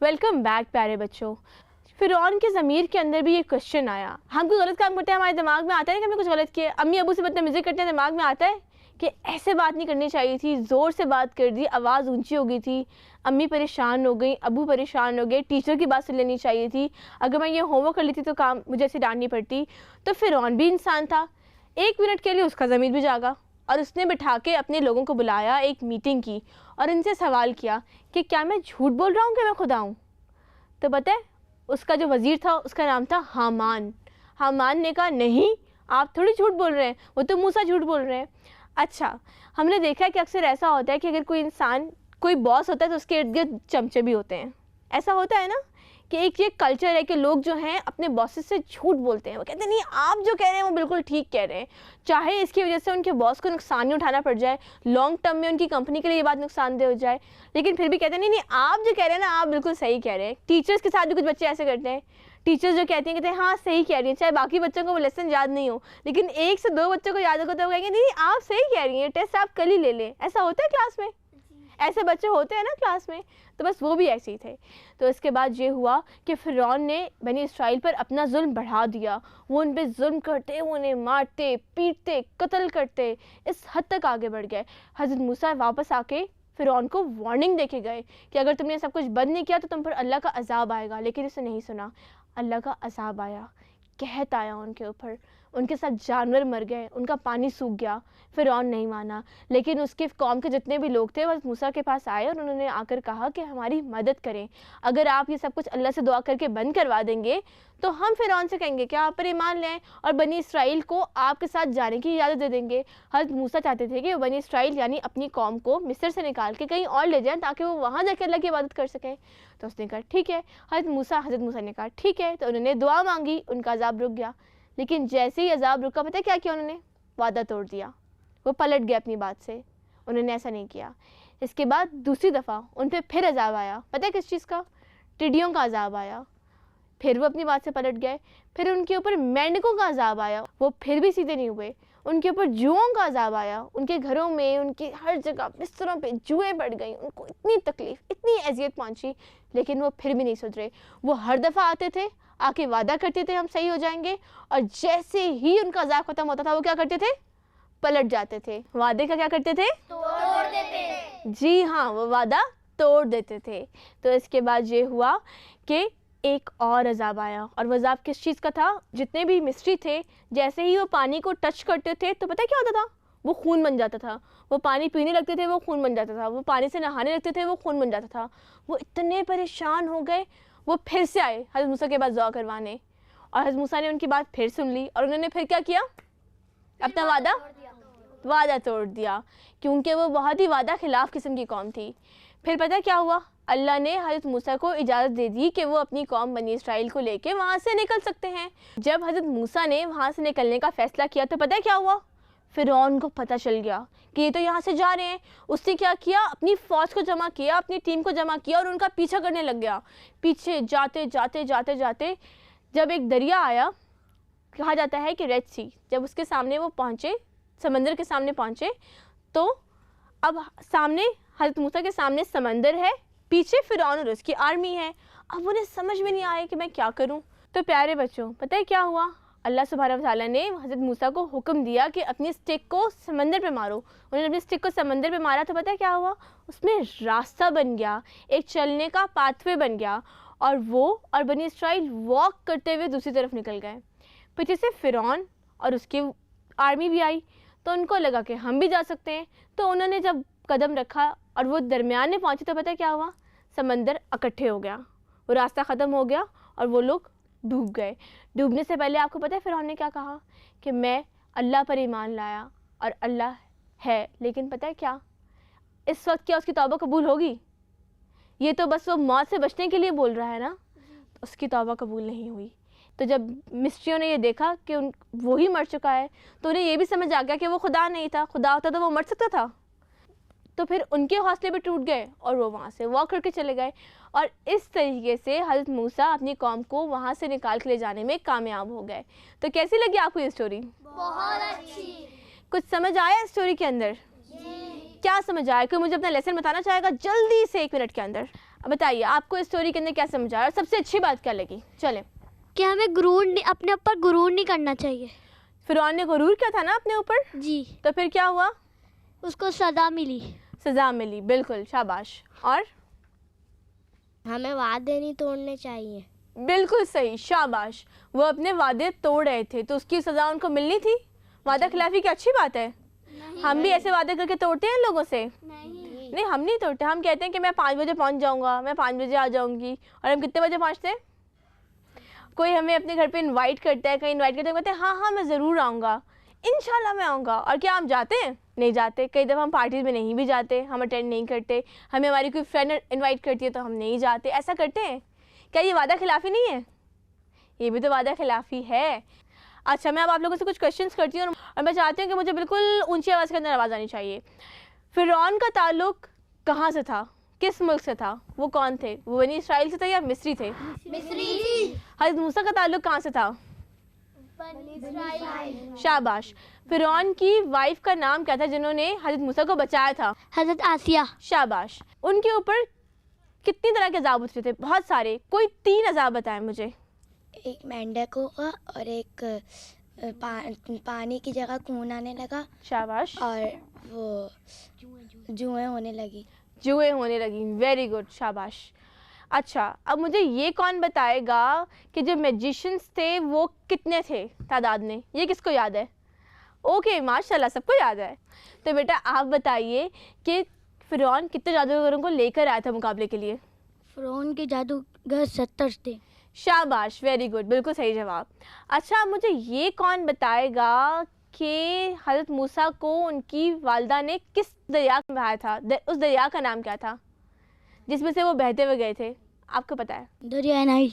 Welcome back प्यारे बच्चों। फ़िरौन के ज़मीर के अंदर भी ये क्वेश्चन आया। हम कोई गलत काम करते हैं, हमारे दिमाग में आता है कि हमने कुछ गलत किया। अम्मी अबू से बदतमीज़ी करते हैं, दिमाग में आता है कि ऐसे बात नहीं करनी चाहिए थी, ज़ोर से बात कर दी, आवाज़ ऊंची हो गई थी, अम्मी परेशान हो गई, अबू परेशान हो गए, टीचर की बात सुन लेनी चाहिए थी, अगर मैं ये होमवर्क कर लेती तो काम मुझे ऐसे डांटनी पड़ती। तो फ़िरौन भी इंसान था। 1 मिनट के लिए उसका ज़मीर भी जागा और उसने बिठा के अपने लोगों को बुलाया, एक मीटिंग की और इनसे सवाल किया कि क्या मैं झूठ बोल रहा हूँ कि मैं खुदा हूँ। तो पता है उसका जो वज़ीर था उसका नाम था हामान। हामान ने कहा नहीं, आप थोड़ी झूठ बोल रहे हैं, वो तो मूसा झूठ बोल रहे हैं। अच्छा, हमने देखा है कि अक्सर ऐसा होता है कि अगर कोई इंसान, कोई बॉस होता है तो उसके इर्द गिर्द चमचे भी होते हैं। ऐसा होता है ना कि एक ये कल्चर है कि लोग जो हैं अपने बॉसेस से झूठ बोलते हैं। वो कहते हैं नहीं, आप जो कह रहे हैं वो बिल्कुल ठीक कह रहे हैं, चाहे इसकी वजह से उनके बॉस को नुकसान नहीं उठाना पड़ जाए, लॉन्ग टर्म में उनकी कंपनी के लिए ये बात नुकसानदेह हो जाए, लेकिन फिर भी कहते हैं नहीं नहीं, आप जो कह रहे हैं ना, आप बिल्कुल सही कह रहे हैं। टीचर्स के साथ भी कुछ बच्चे ऐसे करते हैं। टीचर्स जो कहते हैं हाँ सही कह रही हैं, चाहे बाकी बच्चों को वो लेसन याद नहीं हो, लेकिन 1 से 2 बच्चों को याद होगा तो वो कहेंगे नहीं आप सही कह रही हैं, टेस्ट आप कल ही ले लें। ऐसा होता है क्लास में, ऐसे बच्चे होते हैं ना क्लास में। तो बस वो भी ऐसे ही थे। तो इसके बाद ये हुआ कि फ़िरौन ने बनी इसराइल पर अपना जुल्म बढ़ा दिया। वो उन पर जुल्म करते, वो उन्हें मारते, पीटते, कत्ल करते, इस हद तक आगे बढ़ गए। हज़रत मूसा वापस आके फ़िरौन को वार्निंग देके गए कि अगर तुमने सब कुछ बंद नहीं किया तो तुम पर अल्लाह का अजाब आएगा, लेकिन इसे नहीं सुना। अल्लाह का अजाब आया, कहत आया उनके ऊपर, उनके साथ जानवर मर गए, उनका पानी सूख गया। फ़िरौन नहीं माना, लेकिन उसके कौम के जितने भी लोग थे वह मूसा के पास आए और उन्होंने आकर कहा कि हमारी मदद करें, अगर आप ये सब कुछ अल्लाह से दुआ करके बंद करवा देंगे तो हम फ़िरौन से कहेंगे कि आप पर ईमान लें और बनी इसराइल को आपके साथ जाने की इजाज़त दे देंगे। हज़रत मूसा चाहते थे कि वो बनी इसराइल यानी अपनी कौम को मिस्र से निकाल के कहीं और ले जाएं ताकि वो वहाँ जाकर अल्लाह की इबादत कर सकें। तो उसने कहा ठीक है। हज़रत मूसा ने कहा ठीक है। तो उन्होंने दुआ मांगी, उनका अजाब रुक गया। लेकिन जैसे ही अजाब रुका, पता है क्या किया उन्होंने? वादा तोड़ दिया। वो पलट गए अपनी बात से, उन्होंने ऐसा नहीं किया। इसके बाद दूसरी दफ़ा उन पर फिर अजाब आया। पता है किस चीज़ का? टिड्डियों का अजाब आया। फिर वो अपनी बात से पलट गए। फिर उनके ऊपर मेंढकों का अजाब आया, वो फिर भी सीधे नहीं हुए। उनके ऊपर जुओं का अजाब आया, उनके घरों में, उनकी हर जगह बिस्तरों पे जुएं बढ़ गई, उनको इतनी तकलीफ़, इतनी अजियत पहुंची, लेकिन वो फिर भी नहीं सुधरे। वो हर दफ़ा आते थे, आके वादा करते थे हम सही हो जाएंगे, और जैसे ही उनका अजाब ख़त्म होता था वो क्या करते थे? पलट जाते थे। वादे का क्या करते थे? तोड़ देते। जी हाँ, वो वादा तोड़ देते थे। तो इसके बाद ये हुआ कि एक और अजाब आया, और वो अजाब किस चीज़ का था? जितने भी मिस्री थे, जैसे ही वो पानी को टच करते थे तो पता है क्या होता था? वो खून बन जाता था। वो पानी पीने लगते थे, वो खून बन जाता था। वो पानी से नहाने लगते थे, वो खून बन जाता था। वो इतने परेशान हो गए, वो फिर से आए हज़रत मूसा के पास दुआ करवाने, और हज़रत मूसा ने उनकी बात फिर सुन ली और उन्होंने फिर क्या किया? अपना वादा तोड़ दिया, क्योंकि वो बहुत ही वादा खिलाफ किस्म की कौम थी। फिर पता क्या हुआ? अल्लाह ने हज़रत मूसा को इजाज़त दे दी कि वो अपनी कौम बनी इसराइल को लेके वहाँ से निकल सकते हैं। जब हज़रत मूसा ने वहाँ से निकलने का फ़ैसला किया तो पता है क्या हुआ? फ़िरौन को पता चल गया कि ये तो यहाँ से जा रहे हैं। उसने क्या किया? अपनी फ़ौज को जमा किया, अपनी टीम को जमा किया और उनका पीछा करने लग गया। पीछे जाते जाते जाते जाते जब एक दरिया आया, कहा जाता है कि रेड सी, जब उसके सामने वो पहुँचे, समंदर के सामने पहुँचे, तो अब सामने हज़रत मूसा के सामने समंदर है, पीछे फ़िरौन और उसकी आर्मी है। अब उन्हें समझ में नहीं आया कि मैं क्या करूं। तो प्यारे बच्चों, पता है क्या हुआ? अल्लाह सुब्हानहू व तआला ने हज़रत मूसा को हुक्म दिया कि अपनी स्टिक को समंदर पे मारो। उन्होंने अपनी स्टिक को समंदर पे मारा तो पता है क्या हुआ? उसमें रास्ता बन गया, एक चलने का पाथवे बन गया, और वो और बनी इसराइल वॉक करते हुए दूसरी तरफ निकल गए। पीछे से फ़िरौन और उसकी आर्मी भी आई, तो उनको लगा कि हम भी जा सकते हैं। तो उन्होंने जब कदम रखा और वो दरमियान में पहुँचे तो पता है क्या हुआ? समंदर इकट्ठे हो गया, वो रास्ता ख़त्म हो गया और वो लोग डूब गए। डूबने से पहले आपको पता है फ़िरौन ने क्या कहा? कि मैं अल्लाह पर ईमान लाया और अल्लाह है। लेकिन पता है क्या, इस वक्त क्या उसकी तौबा कबूल होगी? ये तो बस वो मौत से बचने के लिए बोल रहा है ना, तो उसकी तौबा कबूल नहीं हुई। तो जब मिस्रियों ने ये देखा कि वो ही मर चुका है, तो उन्हें ये भी समझ आ गया कि वो खुदा नहीं था। खुदा होता तो वो मर सकता था। तो फिर उनके हौसले भी टूट गए और वो वहाँ से वॉक करके चले गए। और इस तरीके से हज़रत मूसा अपनी कौम को वहाँ से निकाल के ले जाने में कामयाब हो गए। तो कैसी लगी आपको ये स्टोरी? बहुत अच्छी। कुछ समझ आया स्टोरी के अंदर? क्या समझ आया? कोई मुझे अपना लेसन बताना चाहेगा जल्दी से 1 मिनट के अंदर? अब बताइए आपको इस स्टोरी के अंदर क्या समझ आया और सबसे अच्छी बात क्या लगी? चलें। कि हमें अपने ऊपर गुरूर नहीं करना चाहिए। फिरौन ने गुरूर किया था ना अपने ऊपर, जी, तो फिर क्या हुआ? उसको सज़ा मिली। सज़ा मिली, बिल्कुल, शाबाश। और हमें वादे नहीं तोड़ने चाहिए। बिल्कुल सही, शाबाश। वो अपने वादे तोड़ रहे थे तो उसकी सज़ा उनको मिलनी थी। वादा खिलाफी की अच्छी बात है। हम भी ऐसे वादे करके तोड़ते हैं लोगों से? नहीं, हम नहीं तोड़ते। हम कहते हैं कि मैं 5 बजे पहुंच जाऊंगा, मैं 5 बजे आ जाऊंगी, और हम कितने बजे पहुंचते हैं? कोई हमें अपने घर पे इनवाइट करता है, कहीं इनवाइट करते हैं, कहते हैं हाँ हाँ मैं ज़रूर आऊँगा, इंशाल्लाह मैं आऊँगा। और क्या हम जाते हैं? नहीं जाते। कई दफ़ा हम पार्टीज़ में नहीं भी जाते, हम अटेंड नहीं करते। हमें हमारी कोई फ्रेंड इनवाइट करती है तो हम नहीं जाते। ऐसा करते हैं? क्या ये वादा खिलाफ़ी नहीं है? ये भी तो वादा खिलाफ़ी है। अच्छा, मैं अब आप लोगों से कुछ क्वेश्चंस करती हूँ और मैं चाहती हूँ कि मुझे बिल्कुल ऊंची आवाज़ के अंदर आवाज़ आनी चाहिए। फिरौन का ताल्लुक़ कहाँ से था? किस मुल्क से था? वो कौन थे? वो बनी इसराइल से थे या मिस्री थे? मिस्री। हज़रत मूसा का ताल्लुक़ कहाँ से था? इस्राइल। शाबाश। फिरौन की वाइफ का नाम क्या था जिन्होंने हज़रत मूसा को बचाया था? हज़रत आसिया। शाबाश। उनके ऊपर कितनी तरह के अज़ाब उतरे थे? बहुत सारे। कोई 3 अज़ाब बताएं मुझे। एक मेंढक होगा और एक पानी की जगह खून आने लगा शाबाश। और वो जुएं होने लगी। जुए होने लगी। वेरी गुड, शाबाश। अच्छा, अब मुझे ये कौन बताएगा कि जो मैजिशियंस थे वो कितने थे तादाद में? ये किसको याद है? ओके, माशाल्लाह, सबको याद है। तो बेटा आप बताइए कि फिरौन कितने जादूगरों को लेकर आया था मुकाबले के लिए? फ़िरौन के जादूगर 70 थे। शाबाश, वेरी गुड, बिल्कुल सही जवाब। अच्छा, अब मुझे ये कौन बताएगा कि हज़रत मूसा को उनकी वालिदा ने किस दरिया में बहाया था? उस दरिया का नाम क्या था जिसमें से वो बहते हुए गए थे? आपको पता है? दरिया नाइल।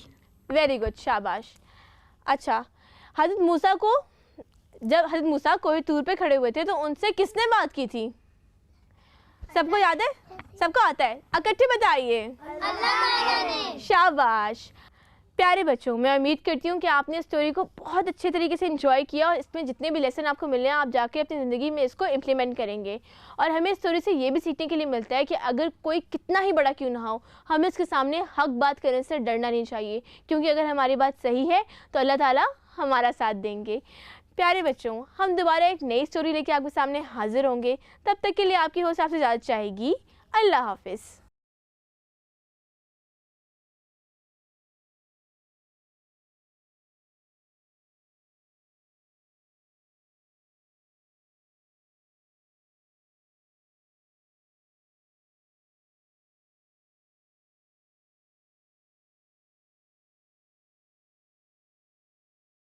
वेरी गुड, शाबाश। अच्छा, हज़रत मूसा को जब हज़रत मूसा कोई तूर पे खड़े हुए थे तो उनसे किसने बात की थी? सबको याद है? सबको आता है? इकट्ठे बताइए। अल्लाह ने। शाबाश। प्यारे बच्चों, मैं उम्मीद करती हूँ कि आपने इस स्टोरी को बहुत अच्छे तरीके से एंजॉय किया और इसमें जितने भी लेसन आपको मिले हैं आप जाके अपनी ज़िंदगी में इसको इम्प्लीमेंट करेंगे। और हमें इस स्टोरी से ये भी सीखने के लिए मिलता है कि अगर कोई कितना ही बड़ा क्यों ना हो, हमें उसके सामने हक बात करने से डरना नहीं चाहिए, क्योंकि अगर हमारी बात सही है तो अल्लाह ताला हमारा साथ देंगे। प्यारे बच्चों, हम दोबारा एक नई स्टोरी लेके आपके सामने हाजिर होंगे। तब तक के लिए आपकी होस्ट आपसे इजाज़त चाहेगी। अल्लाह हाफिज़।